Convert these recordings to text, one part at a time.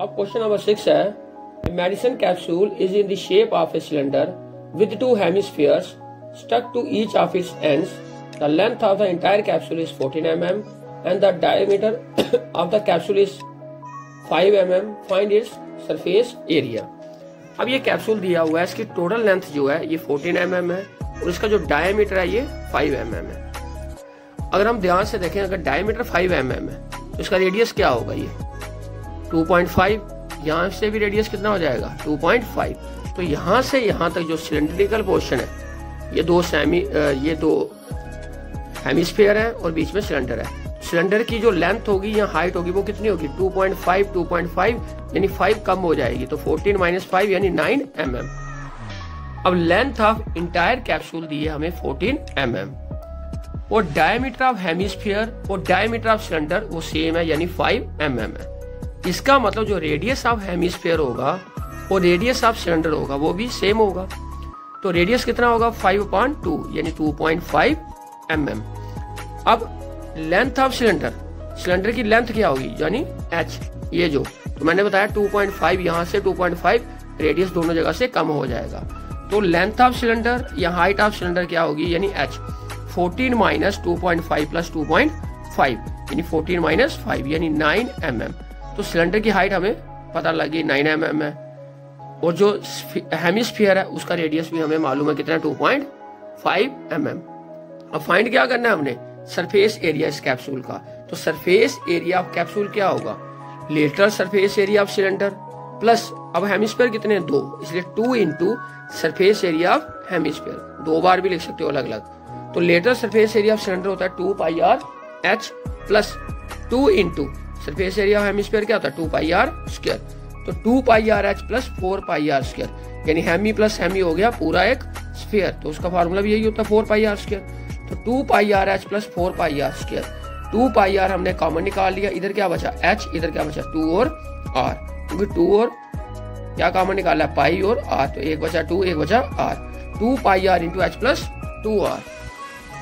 अब question number 6 है, medicine capsule is in the shape of a cylinder with two hemispheres stuck to each of its ends. The length of the entire capsule is 14 mm and the diameter of the capsule is 5 mm. Find its surface area. अब ये capsule दिया हुआ है, इसकी total length जो है ये 14 mm है और इसका जो डायमीटर है ये 5 mm है। अगर हम ध्यान से देखें, अगर डायमीटर 5 mm है तो इसका रेडियस क्या होगा, ये 2.5। यहाँ से भी रेडियस कितना हो जाएगा 2.5। तो यहाँ से यहाँ तक जो सिलेंड्रिकल पोर्शन है ये दो हेमिस्फीयर है और बीच में सिलेंडर है। सिलेंडर की जो लेंथ होगी या हाइट होगी वो कितनी होगी 2.5 यानी 5 कम हो जाएगी, तो 14 - 5 यानी 9 mm। अब लेंथ ऑफ इंटायर कैप्सूल दी है हमें 14 mm और डायमीटर ऑफ हेमिस्फीयर और डायमीटर ऑफ सिलेंडर वो सेम है यानी 5 mm है। इसका मतलब जो रेडियस ऑफ हेमिस्फीयर होगा और रेडियस ऑफ सिलेंडर होगा वो भी सेम होगा। तो रेडियस कितना होगा 5/2 यानी 2.5 mm। अब लेंथ ऑफ सिलेंडर की लेंथ क्या होगी यानी h, ये जो तो मैंने बताया 2.5, यहाँ से 2.5 रेडियस दोनों जगह से कम हो जाएगा। तो लेंथ ऑफ सिलेंडर या हाइट ऑफ सिलेंडर क्या होगी यानी h, 14 - 2.5 + 2.5 यानी 14 - 5 यानी 9 mm। तो सिलेंडर की हाइट हमें पता लगी 9 mm है और जो हेमिस्फीयर है उसका रेडियस भी हमें मालूम है कितना 2.5 mm। अब फाइंड क्या करना है हमने, सरफेस एरिया इस कैप्सूल का। तो सरफेस एरिया ऑफ कैप्सूल क्या होगा, lateral surface area of cylinder plus, अब हेमिस्फीयर कितने 2, इसलिए 2 × सरफेस एरिया ऑफ हेमिस्फीयर, 2 बार भी लिख सकते हो अलग अलग। तो lateral surface area of cylinder होता है 2πr/h plus 2 × surface area of hemisphere क्या होता है 2πr²। तो 2πr/h प्लस 4πr² यानी हेमी प्लस हेमी हो गया पूरा एक स्फीयर, तो उसका फार्मूला भी यही होता है 4πr²। तो 2πr/h प्लस 4πr², 2πr हमने कॉमन निकाल लिया, इधर क्या बचा h, इधर क्या बचा 2 और r, क्योंकि 2 और क्या कॉमन निकाला पाई और r, तो एक बचा 2 एक बचा r। 2πr × h plus 2r।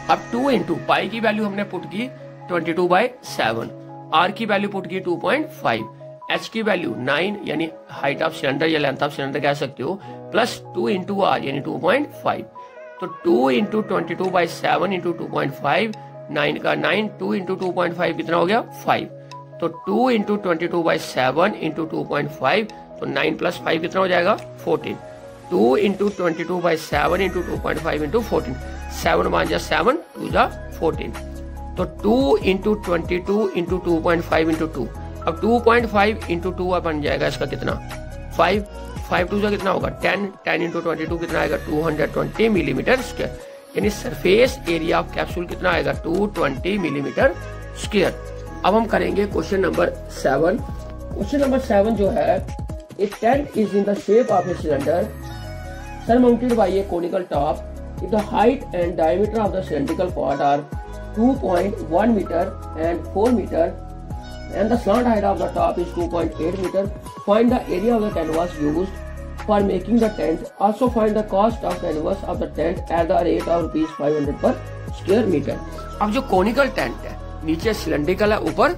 अब 2 × पाई की वैल्यू हमने पुट की 22/7, r की वैल्यू पुट की 2.5, h की वैल्यू 9 यानी हाइट ऑफ सिलेंडर या लेंथ ऑफ सिलेंडर कह सकते हो, प्लस 2 × r यानी 2.5। तो 2 × 22/7 × 2.5, 9 का 9, 2 × 2.5 कितना हो गया 5। तो 2 × 22/7 × 2.5, तो 9 + 5 कितना हो जाएगा 14। 2 × 22/7 × 2.5 × 14, 7 मान जा 7, 2 जा 14। तो 2 × 22 × 2.5 × 2, अब 2.5 × 2 बन जाएगा इसका कितना 5, 5 2 जा कितना होगा 10, 10 × 22 कितना आएगा 220 mm², यानी सरफेस एरिया ऑफ कैप्सूल कितना आएगा 220 mm²। अब हम करेंगे क्वेश्चन नंबर 7। क्वेश्चन नंबर 7 जो है, a tent is in the shape of a cylinder surmounted by a conical top if the height and diameter of the cylindrical part are 2.1 meter and 4 meter and the slant height of the top is 2.8 meter. Find the area of the canvas used for making the tent. Also find the cost of canvas of the tent at the rate of ₹500 per square meter. अब जो conical tent है, नीचे cylindrical है ऊपर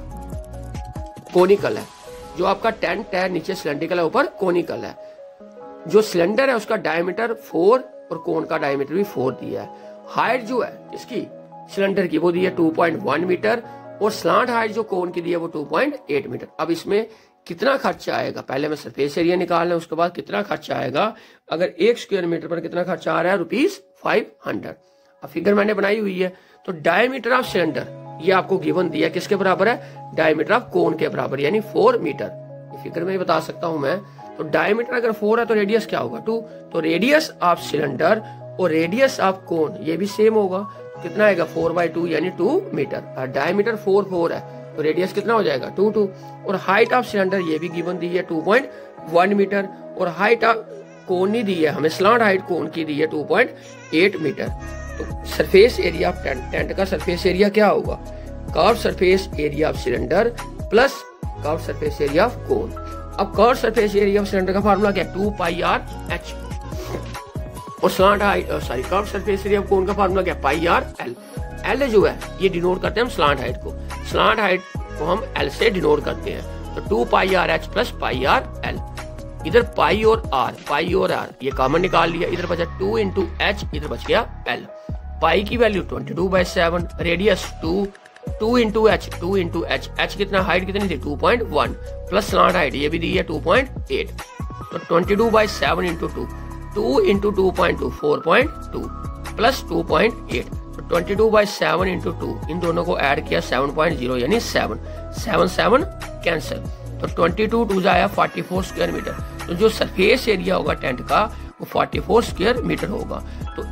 conical है, जो आपका tent है नीचे सिलेंड्रिकल है ऊपर कोनिकल है। जो सिलेंडर है उसका डायमीटर 4 और कोन का डायमीटर भी 4 दिया है। हाइट जो है इसकी सिलेंडर की वो दी है 2.1 मीटर और स्लांट हाइट जो कोन की दी है वो 2.8 मीटर। अब इसमें कितना खर्चा आएगा, पहले मैं सरफेस एरिया निकाल रहा हूं, उसके बाद कितना खर्चा आएगा। अगर 1 स्क्वायर मीटर पर कितना खर्चा आ रहा है ₹500। अब फिगर मैंने बनाई हुई है। तो डायमीटर ऑफ सिलेंडर ये आपको गिवन दिया, किसके बराबर है डायमीटर ऑफ कोन के बराबर यानी 4 मीटर। ये फिगर में बता सकता हूं मैं। तो डायमीटर अगर 4 है तो रेडियस क्या होगा 2। तो रेडियस ऑफ सिलेंडर और रेडियस ऑफ कोन ये भी सेम होगा, कितना आएगा 4/2 यानी 2 मीटर। डायमीटर 4 है तो रेडियस कितना हो जाएगा 2 और हाइट ऑफ सिलेंडर ये भी गिवन दी है 2.1 मीटर और हाइट ऑफ कोन नहीं दी है हमें, स्लांट हाइट कोन की दी है 2.8 मीटर। तो सरफेस एरिया ऑफ टेंट का सरफेस एरिया क्या होगा, curve surface area of cylinder plus curve surface area of cone. अब curve surface area of cylinder का फार्मूला क्या है 2πr/h और slant height curve surface area of cone का formula क्या है πr/l। L जो है ये डिनोट करते हैं हम स्लांट हाइट को, स्लांट हाइट को हम L से डिनोट करते हैं। तो 2 pi R H plus pi R L. इधर पाई और आर ये कॉमन निकाल लिया, इधर बचा 2 इंटू एच, इधर बच गया एल। पाई की value 22/7, radius 2 into H, H कितना, हाइट कितनी थी 2.1 प्लस स्लांट हाइट ये भी दी है 2.8, तो 22/7 इंटू 2 इंटू 2.2 4.2 प्लस 2.8, तो 22/7 इंटू 2 इन दोनों को ऐड किया 7.0 यानी 7 कैंसिल, तो 22 2 आया 44 स्क्वायर मीटर। तो जो सरफेस एरिया होगा टेंट का वो 44 स्क्वायर मीटर होगा। तो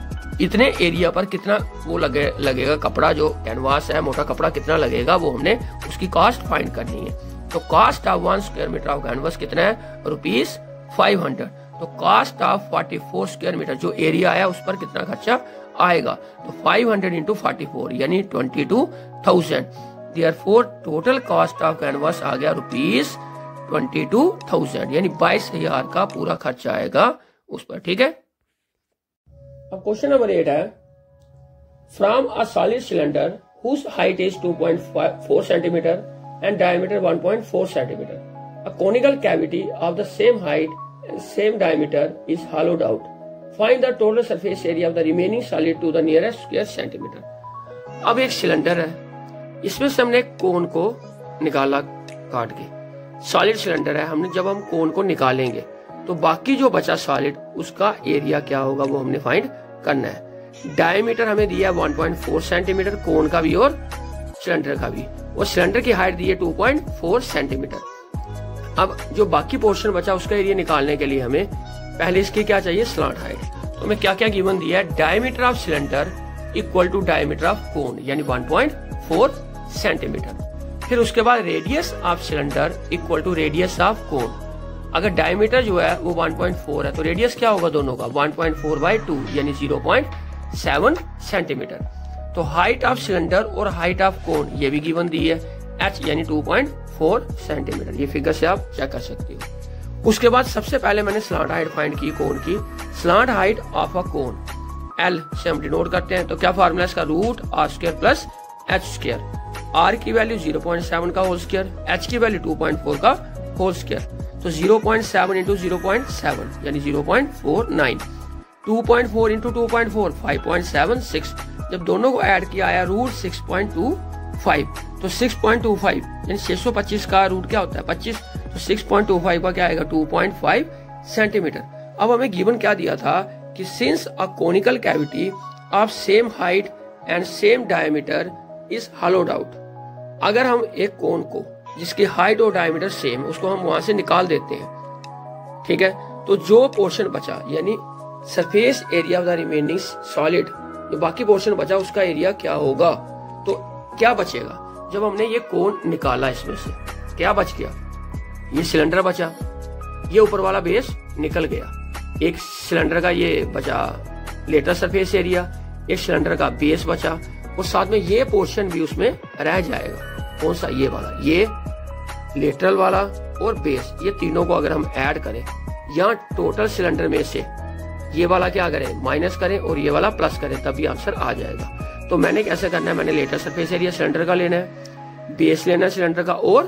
इतने एरिया पर कितना वो लगेगा कपड़ा, जो कैनवास है मोटा कपड़ा कितना लगेगा वो हमने उसकी कॉस्ट फाइंड करनी है। तो cost of 1 square metre of canvas कितना है ₹500। तो कॉस्ट ऑफ 44 स्क्वायर मीटर जो एरिया है उस पर कितना खर्चा आएगा, तो 500 इंटू 44 यानी 22,000। Therefore total cost of canvas आ गया ₹22,000 यानी 22,000 का पूरा खर्चा आएगा उस पर। ठीक है, अब क्वेश्चन नंबर 8 है, from a solid cylinder whose height is 2.4 centimetre and diameter 1.4 centimetre, a conical cavity of the same height and same diameter is hollowed out, find the total surface area of the remaining solid to the nearest square centimetre. अब एक cylinder है, इसमें से हमने कोन को निकाला काट के, सॉलिड सिलेंडर है, हमने जब हम कोन को निकालेंगे तो बाकी जो बचा सॉलिड उसका एरिया क्या होगा वो हमने फाइंड करना है। डायमीटर हमें दिया है 1.4 सेंटीमीटर कोन का भी और सिलेंडर का भी, और सिलेंडर की हाइट दी है 2.4 सेंटीमीटर। अब जो बाकी पोर्शन बचा उसका एरिया निकालने के लिए हमें पहले इसकी क्या चाहिए, स्लांट हाइट। तो हमें क्या क्या गिवन दिया है, diameter of cylinder equal to diameter of cone यानी 1.4 सेंटीमीटर। फिर उसके बाद radius of cylinder equal to radius of cone. अगर डायमीटर जो है वो 1.4 है तो रेडियस क्या होगा दोनों का 1.4/2 यानी 0.7 सेंटीमीटर। तो हाइट ऑफ सिलेंडर और हाइट ऑफ कोन ये भी गिवन दी है, h यानी 2.4 सेंटीमीटर, ये फिगर से आप चेक कर सकते हो। उसके बाद सबसे पहले मैंने स्लांट हाइट फाइंड की कोन की, slant height of a cone L से हम डिनोट करते हैं, तो क्या फार्मूला इसका √r² प्लस h²। r की वैल्यू 0.7 का होल स्क्वायर, h की वैल्यू 2.4 का होल स्क्वायर, तो 0.7 इंटू 0.7 यानी 0.49, 2.4 इंटू 2.4 5.76, जब दोनों को ऐड किया आया √6.25, तो 6.25 यानी 625 का रूट क्या होता है 25, तो 6.25 का क्या आएगा 2.5 सेंटीमीटर। अब हमें गिवन क्या दिया था कि since a conical cavity of same height and same diameter is hollowed out, अगर हम एक कोन को जिसकी हाइट और डायमीटर सेम उसको हम वहां से निकाल देते हैं, ठीक है, तो जो पोर्शन बचा यानी surface area of the remaining solid, जो बाकी पोर्शन बचा उसका एरिया क्या होगा, तो क्या बचेगा। जब हमने ये कोन निकाला इसमें से क्या बच गया, ये सिलेंडर बचा, ये ऊपर वाला बेस निकल गया, एक सिलेंडर का ये बचा लेटरल सरफेस एरिया, एक सिलेंडर का बेस बचा, और साथ में ये पोर्शन भी उसमें रह जाएगा। कौन सा, ये वाला, ये लेटरल वाला और बेस, ये तीनों को अगर हम ऐड करें यहाँ टोटल सिलेंडर में से ये वाला क्या करें माइनस करें और ये वाला प्लस करें, तभी आंसर आ जाएगा। तो मैंने कैसे करना है, मैंने लेटरल सरफेस एरिया सिलेंडर का लेना है, बेस लेना है सिलेंडर का, और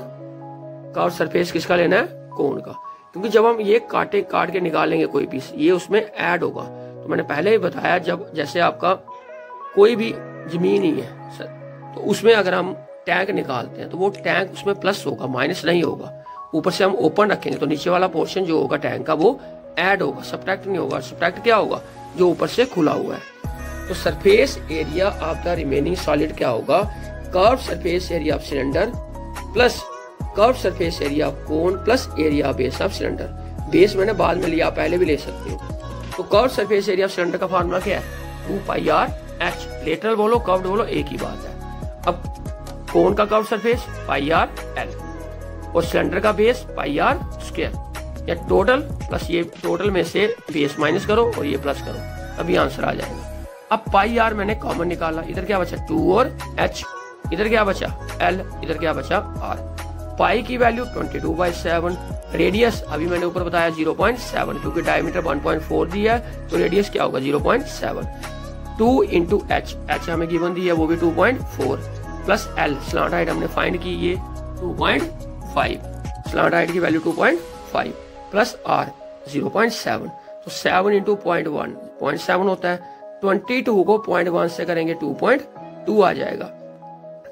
कर्व सरफेस किसका लेना है, कोन का। क्योंकि जब हम ये काट के निकालेंगे कोई पीस, ये उसमें ऐड होगा। तो मैंने पहले ही बताया, जब जैसे आपका कोई भी जमीन ही है सर, तो उसमें अगर हम टैंक निकालते हैं तो वो टैंक उसमें प्लस होगा, माइनस नहीं होगा। ऊपर से हम ओपन रखेंगे तो नीचे वाला पोर्शन जो होगा टैंक का वो ऐड होगा, सब्ट्रैक्ट नहीं होगा। सब्ट्रैक्ट क्या होगा, जो ऊपर से खुला हुआ है। तो surface area of the remaining solid क्या होगा, curve surface area of cylinder plus curve surface area of cone plus area base of cylinder. Base मैंने बाद में लिया, पहले भी ले सकते हो। तो curve surface area of cylinder का फार्मूला क्या है, 2πr/h। लेटरल बोलो कर्व्ड बोलो एक ही बात है। अब कोन का कर्व सरफेस πr/l और सिलेंडर का बेस πr², या टोटल प्लस ये टोटल में से बेस माइनस करो और ये प्लस करो, अभी आंसर आ जाएगा। अब πr मैंने कॉमन निकाला, इधर क्या बचा 2 और h, इधर क्या बचा l, इधर क्या बचा r। पाई की वैल्यू 22/7, रेडियस अभी मैंने ऊपर बताया 0.7, क्योंकि डायमीटर 1.4 दिया है तो रेडियस क्या होगा 0.7। 2 इंटू h, h हमें गिवन दी है वो भी 2.4 प्लस l, स्लांट हाइट हमने फाइंड की ये 2.5, स्लांट हाइट की वैल्यू 2.5 प्लस r 0.7, तो 7 इंटू 0.1 0.7 होता है। 22 को 0.1 से करेंगे 2.2 आ जाएगा।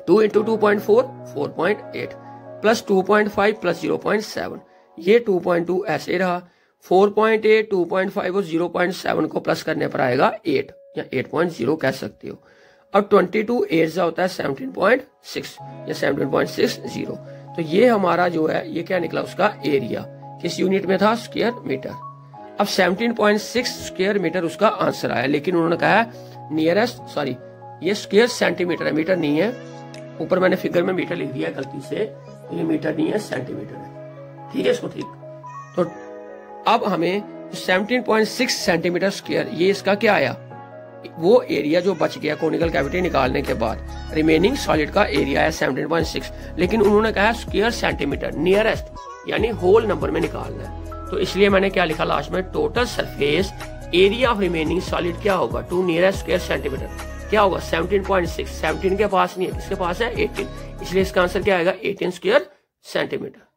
2 इंटू 2.4 4.8 प्लस 2.5 प्लस 0.7, ये 2.2 ऐसे रहा। 4.8 2.5 और 0.7 को प्लस करने पर आएगा 8 या 8.0 कह सकते हो। अब 22 8 होता है 17.6 या 17.60। तो ये हमारा जो है ये क्या निकला, उसका एरिया किस यूनिट में था, स्क्वायर मीटर। अब 17.6 स्क्वायर मीटर उसका आंसर आया, लेकिन उन्होंने कहा नियरेस्ट, सॉरी ये स्क्वायर सेंटीमीटर है, मीटर नहीं है। ऊपर मैंने फिगर में मीटर लिख दिया गलती से, ये मीटर नहीं है सेंटीमीटर है, ठीक है इसको ठीक। तो अब हमें 17.6 सेंटीमीटर स्क्वायर, ये इसका क्या आया, वो एरिया जो बच गया कोनिकल कैविटी निकालने के बाद, रिमेनिंग सॉलिड का एरिया है 17.6, लेकिन उन्होंने कहा स्क्वायर सेंटीमीटर, नियरेस्ट यानी होल नंबर में निकालना है। तो इसलिए मैंने क्या लिखा लास्ट में, total surface area of remaining solid क्या होगा, 2 नियरेस्ट स्क्वायर सेंटीमीटर क्या होगा 17.6। 17 के पास नहीं है, किसके पास है 18, इसलिए इसका आंसर क्या आएगा 18 स्क्वायर सेंटीमीटर।